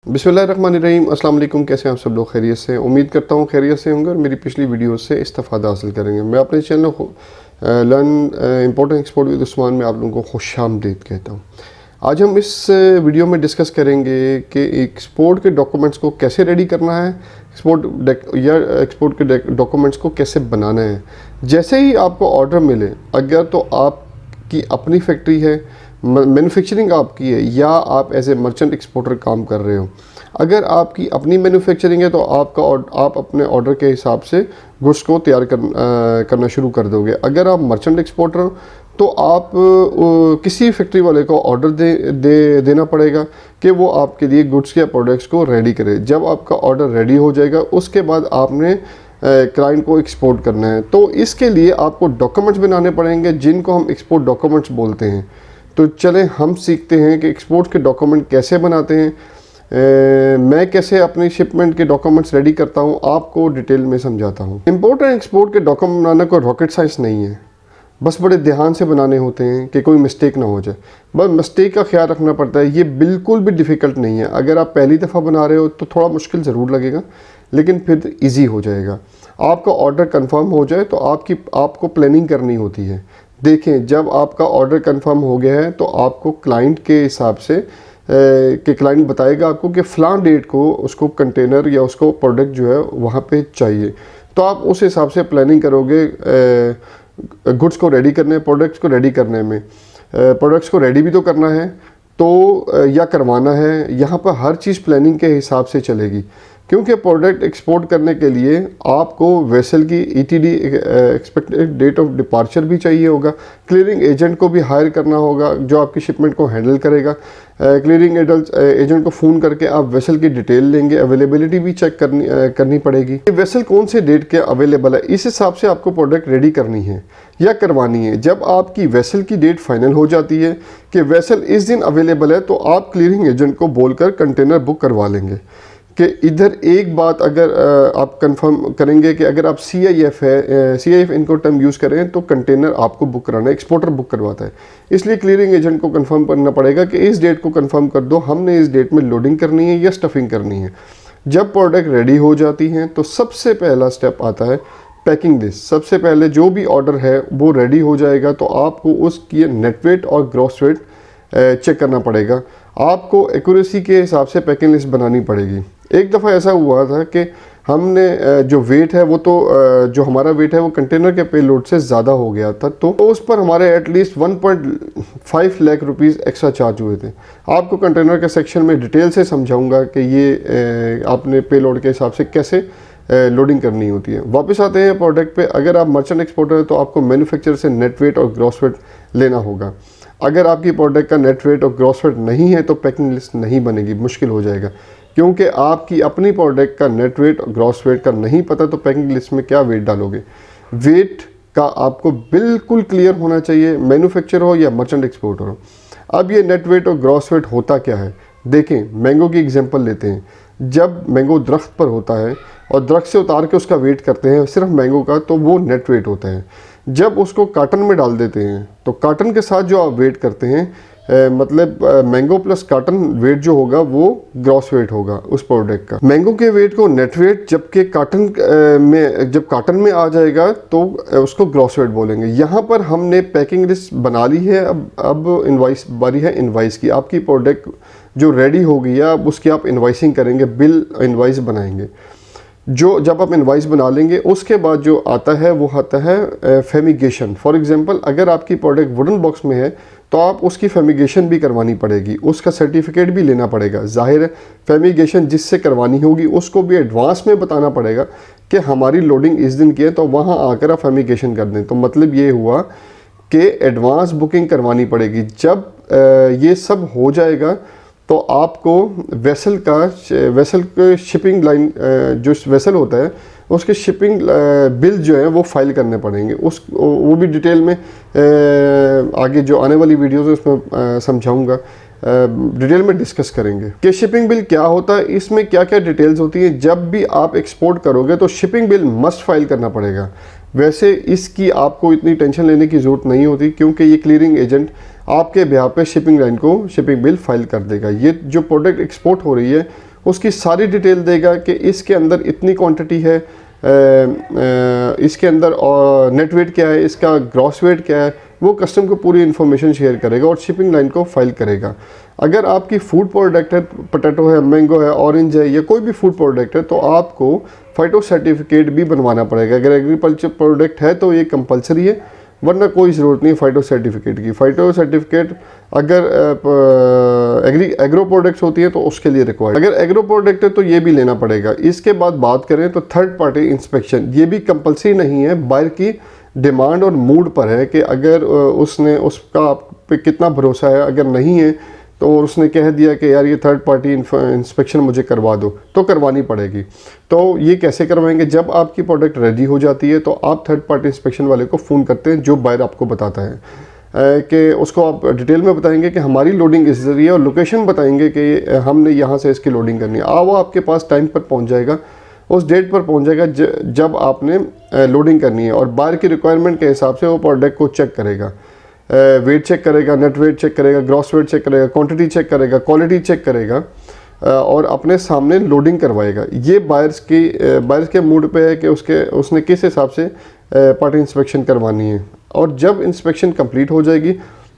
बिस्मिल्लाहिर्रहमानिर्रहीम। अस्सलाम वालेकुम। कैसे हैं आप सब लोग? खैरियत से? उम्मीद करता हूँ खैरियत से होंगे और मेरी पिछली वीडियो से इस्तेफादा हासिल करेंगे। मैं अपने channel learn important export with Usman में आप लोगों को खुशामदीद कहता हूँ। आज हम इस वीडियो में डिस्कस करेंगे कि एक्सपोर्ट के डॉक्यूमेंट्स को कैसे रेडी करना है, एक्सपोर्ट के डॉक्यूमेंट्स को कैसे बनाना है। जैसे ही आपको ऑर्डर मिले, अगर तो आपकी अपनी फैक्ट्री है, मैन्युफैक्चरिंग आपकी है, या आप एज ए मर्चेंट एक्सपोर्टर काम कर रहे हो, अगर आपकी अपनी मैन्युफैक्चरिंग है तो आप अपने ऑर्डर के हिसाब से गुड्स को तैयार करना शुरू कर दोगे। अगर आप मर्चेंट एक्सपोर्टर हो तो आप किसी फैक्ट्री वाले को ऑर्डर देना पड़ेगा कि वो आपके लिए गुड्स या प्रोडक्ट्स को रेडी करे। जब आपका ऑर्डर रेडी हो जाएगा उसके बाद आपने क्लाइंट को एक्सपोर्ट करना है। तो इसके लिए आपको डॉक्यूमेंट्स बनाने पड़ेंगे जिनको हम एक्सपोर्ट डॉक्यूमेंट्स बोलते हैं। तो चलें हम सीखते हैं कि एक्सपोर्ट के डॉक्यूमेंट कैसे बनाते हैं। मैं कैसे अपनी शिपमेंट के डॉक्यूमेंट्स रेडी करता हूं, आपको डिटेल में समझाता हूं। इंपोर्ट एंड एक्सपोर्ट के डॉक्यूमेंट बनाना कोई रॉकेट साइंस नहीं है, बस बड़े ध्यान से बनाने होते हैं कि कोई मिस्टेक ना हो जाए। बस मिस्टेक का ख्याल रखना पड़ता है। ये बिल्कुल भी डिफ़िकल्ट नहीं है। अगर आप पहली दफ़ा बना रहे हो तो थोड़ा मुश्किल ज़रूर लगेगा, लेकिन फिर ईजी हो जाएगा। आपका ऑर्डर कंफर्म हो जाए तो आपको प्लानिंग करनी होती है। देखें, जब आपका ऑर्डर कंफर्म हो गया है तो आपको क्लाइंट के हिसाब से कि क्लाइंट बताएगा आपको कि फ़लाँ डेट को उसको कंटेनर या उसको प्रोडक्ट जो है वहाँ पे चाहिए। तो आप उस हिसाब से प्लानिंग करोगे गुड्स को रेडी करने, प्रोडक्ट्स को रेडी करने में। प्रोडक्ट्स को रेडी भी तो करना है तो या करवाना है। यहाँ पर हर चीज़ प्लानिंग के हिसाब से चलेगी, क्योंकि प्रोडक्ट एक्सपोर्ट करने के लिए आपको वेसल की ETD expected date of departure भी चाहिए होगा। क्लियरिंग एजेंट को भी हायर करना होगा जो आपकी शिपमेंट को हैंडल करेगा। क्लियरिंग एजेंट को फ़ोन करके आप वेसल की डिटेल लेंगे। अवेलेबिलिटी भी चेक करनी पड़ेगी। वेसल कौन से डेट के अवेलेबल है, इस हिसाब से आपको प्रोडक्ट रेडी करनी है या करवानी है। जब आपकी वेसल की डेट फाइनल हो जाती है कि वेसल इस दिन अवेलेबल है, तो आप क्लियरिंग एजेंट को बोलकर कंटेनर बुक करवा लेंगे। कि इधर एक बात अगर आप कंफर्म करेंगे कि अगर आप CIF है, CIF इनको टर्म यूज़ करें तो कंटेनर आपको बुक कराना है, एक्सपोर्टर बुक करवाता है। इसलिए क्लियरिंग एजेंट को कंफर्म करना पड़ेगा कि इस डेट को कंफर्म कर दो, हमने इस डेट में लोडिंग करनी है या स्टफिंग करनी है। जब प्रोडक्ट रेडी हो जाती हैं तो सबसे पहला स्टेप आता है पैकिंग लिस्ट। सबसे पहले जो भी ऑर्डर है वो रेडी हो जाएगा तो आपको उसकी नेट वेट और ग्रॉस वेट चेक करना पड़ेगा। आपको एक्यूरेसी के हिसाब से पैकिंग लिस्ट बनानी पड़ेगी। एक दफ़ा ऐसा हुआ था कि हमने जो वेट है वो तो जो हमारा वेट है वो कंटेनर के पे लोड से ज़्यादा हो गया था, तो उस पर हमारे at least 1.5 lakh rupees extra charge हुए थे। आपको कंटेनर के सेक्शन में डिटेल से समझाऊंगा कि ये आपने पे लोड के हिसाब से कैसे लोडिंग करनी होती है। वापस आते हैं प्रोडक्ट पे। अगर आप मर्चेंट एक्सपोर्टर है तो आपको मैन्युफैक्चरर से नेट वेट और ग्रॉस वेट लेना होगा। अगर आपकी प्रोडक्ट का नेट वेट और ग्रॉस वेट नहीं है तो पैकिंग लिस्ट नहीं बनेगी, मुश्किल हो जाएगा। क्योंकि आपकी अपनी प्रोडक्ट का नेट वेट और ग्रॉस वेट का नहीं पता तो पैकिंग लिस्ट में क्या वेट डालोगे। वेट का आपको बिल्कुल क्लियर होना चाहिए, मैन्युफैक्चरर हो या मर्चेंट एक्सपोर्टर हो। अब ये नेट वेट और ग्रॉस वेट होता क्या है, देखें। मैंगो की एग्जांपल लेते हैं। जब मैंगो दरख्त पर होता है और दरख्त से उतार के उसका वेट करते हैं सिर्फ मैंगो का, तो वो नेट वेट होता है। जब उसको कार्टन में डाल देते हैं तो कार्टन के साथ जो आप वेट करते हैं मतलब मैंगो प्लस कार्टन वेट जो होगा वो ग्रॉस वेट होगा उस प्रोडक्ट का। मैंगो के वेट को नेट वेट जब कार्टन में आ जाएगा तो उसको ग्रॉस वेट बोलेंगे। यहाँ पर हमने पैकिंग लिस्ट बना ली है। अब इनवाइस बारी है इनवाइस की। आपकी प्रोडक्ट जो रेडी हो गई है अब उसकी आप इनवाइसिंग करेंगे, बिल इनवाइस बनाएंगे। जब आप इनवाइस बना लेंगे उसके बाद जो आता है वो आता है फेमिगेशन। फॉर एग्जांपल, अगर आपकी प्रोडक्ट वुडन बॉक्स में है तो आप उसकी फेमिगेशन भी करवानी पड़ेगी, उसका सर्टिफिकेट भी लेना पड़ेगा। जाहिर है फेमिगेशन जिससे करवानी होगी उसको भी एडवांस में बताना पड़ेगा कि हमारी लोडिंग इस दिन की है, तो वहाँ आकर आप फेमिगेशन कर दें। तो मतलब ये हुआ कि एडवांस बुकिंग करवानी पड़ेगी। जब ये सब हो जाएगा तो आपको वेसल के शिपिंग लाइन जो वेसल होता है उसके शिपिंग बिल जो है वो फाइल करने पड़ेंगे। वो भी डिटेल में आगे जो आने वाली वीडियोज़ है उसमें समझाऊंगा, डिटेल में डिस्कस करेंगे कि शिपिंग बिल क्या होता है, इसमें क्या क्या डिटेल्स होती है। जब भी आप एक्सपोर्ट करोगे तो शिपिंग बिल मस्ट फाइल करना पड़ेगा। वैसे इसकी आपको इतनी टेंशन लेने की ज़रूरत नहीं होती, क्योंकि ये क्लियरिंग एजेंट आपके बिहाफ पे शिपिंग लाइन को शिपिंग बिल फाइल कर देगा। ये जो प्रोडक्ट एक्सपोर्ट हो रही है उसकी सारी डिटेल देगा कि इसके अंदर इतनी क्वांटिटी है, इसके अंदर नेट वेट क्या है, इसका ग्रॉस वेट क्या है, वो कस्टम को पूरी इन्फॉर्मेशन शेयर करेगा और शिपिंग लाइन को फाइल करेगा। अगर आपकी फूड प्रोडक्ट है, पोटैटो है, मैंगो है, ऑरेंज है या कोई भी फूड प्रोडक्ट है, तो आपको फाइटो सर्टिफिकेट भी बनवाना पड़ेगा। अगर एग्रीकल्चर प्रोडक्ट है तो ये कंपलसरी है, वरना कोई ज़रूरत नहीं फाइटो सर्टिफिकेट की। फाइटो सर्टिफिकेट अगर एग्रो प्रोडक्ट्स होती है तो उसके लिए रिक्वायर्ड। अगर एग्रो प्रोडक्ट है तो ये भी लेना पड़ेगा। इसके बाद बात करें तो थर्ड पार्टी इंस्पेक्शन, ये भी कंपलसरी नहीं है, बायर की डिमांड और मूड पर है कि अगर उसका आप पे कितना भरोसा है। अगर नहीं है तो उसने कह दिया कि यार ये थर्ड पार्टी इंस्पेक्शन मुझे करवा दो, तो करवानी पड़ेगी। तो ये कैसे करवाएंगे? जब आपकी प्रोडक्ट रेडी हो जाती है तो आप थर्ड पार्टी इंस्पेक्शन वाले को फ़ोन करते हैं, जो बायर आपको बताता है कि उसको आप डिटेल में बताएंगे कि हमारी लोडिंग इस जरिए, और लोकेशन बताएंगे कि हमने यहाँ से इसकी लोडिंग करनी है। वो आपके पास टाइम पर पहुँच जाएगा, उस डेट पर पहुँच जाएगा जब आपने लोडिंग करनी है, और बायर की रिक्वायरमेंट के हिसाब से वो प्रोडक्ट को चेक करेगा, वेट चेक करेगा, नेट वेट चेक करेगा, ग्रॉस वेट चेक करेगा, क्वांटिटी चेक करेगा, क्वालिटी चेक करेगा और अपने सामने लोडिंग करवाएगा। ये बायर्स के मूड पे है कि उसने किस हिसाब से पार्टी इंस्पेक्शन करवानी है। और जब इंस्पेक्शन कंप्लीट हो जाएगी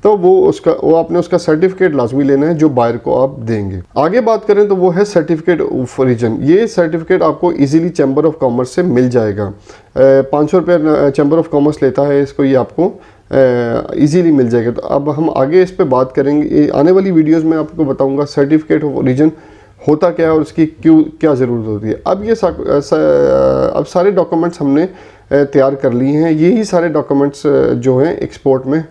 तो वो आपने उसका सर्टिफिकेट लाजमी लेना है, जो बायर को आप देंगे। आगे बात करें तो वो है सर्टिफिकेट ऑफ ओरिजिन। ये सर्टिफिकेट आपको इजीली चैम्बर ऑफ कॉमर्स से मिल जाएगा। 500 रुपये चैम्बर ऑफ कॉमर्स लेता है इसको, ये आपको इजीली मिल जाएगा। तो अब हम आगे इस पे बात करेंगे। आने वाली वीडियोस में आपको बताऊंगा सर्टिफिकेट ऑफ ओरिजिन होता क्या है और उसकी क्या ज़रूरत होती है। अब सारे डॉक्यूमेंट्स हमने तैयार कर लिए हैं। यही सारे डॉक्यूमेंट्स जो हैं एक्सपोर्ट में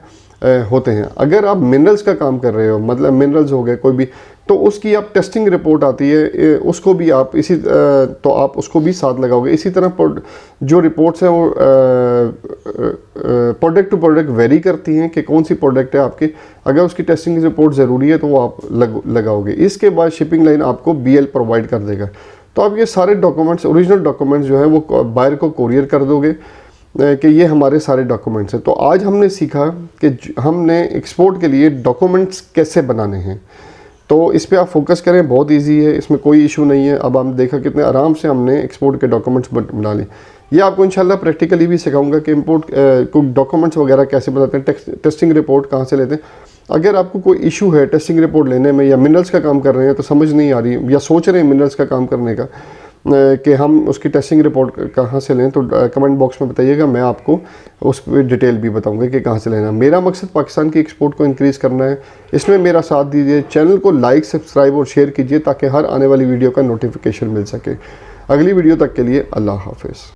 होते हैं। अगर आप मिनरल्स का काम कर रहे हो, मतलब मिनरल्स हो गए कोई भी, तो उसकी आप टेस्टिंग रिपोर्ट आती है, उसको भी आप तो आप उसको भी साथ लगाओगे। इसी तरह जो रिपोर्ट्स हैं वो प्रोडक्ट टू प्रोडक्ट वेरी करती हैं कि कौन सी प्रोडक्ट है आपकी। अगर उसकी टेस्टिंग रिपोर्ट ज़रूरी है तो वो आप लगाओगे। इसके बाद शिपिंग लाइन आपको BL प्रोवाइड कर देगा। तो आप ये सारे डॉक्यूमेंट्स, ओरिजिनल डॉक्यूमेंट्स जो है वो बायर को कोरियर कर दोगे कि ये हमारे सारे डॉक्यूमेंट्स हैं। तो आज हमने सीखा कि हमने एक्सपोर्ट के लिए डॉक्यूमेंट्स कैसे बनाने हैं। तो इस पे आप फोकस करें, बहुत इजी है, इसमें कोई इशू नहीं है। अब हम देखा कितने आराम से हमने एक्सपोर्ट के डॉक्यूमेंट्स बना लिए। ये आपको इंशाल्लाह प्रैक्टिकली भी सिखाऊंगा कि इंपोर्ट को डॉक्यूमेंट्स वगैरह कैसे बनाते हैं, टेस्टिंग रिपोर्ट कहाँ से लेते हैं। अगर आपको कोई इशू है टेस्टिंग रिपोर्ट लेने में, या मिनरल्स का काम कर रहे हैं तो समझ नहीं आ रही, या सोच रहे हैं मिनरल्स का काम करने का कि हम उसकी टेस्टिंग रिपोर्ट कहाँ से लें, तो कमेंट बॉक्स में बताइएगा, मैं आपको उस पर डिटेल भी बताऊंगा कि कहाँ से लेना। मेरा मकसद पाकिस्तान की एक्सपोर्ट को इंक्रीज़ करना है। इसमें मेरा साथ दीजिए, चैनल को लाइक, सब्सक्राइब और शेयर कीजिए ताकि हर आने वाली वीडियो का नोटिफिकेशन मिल सके। अगली वीडियो तक के लिए अल्लाह हाफिज़।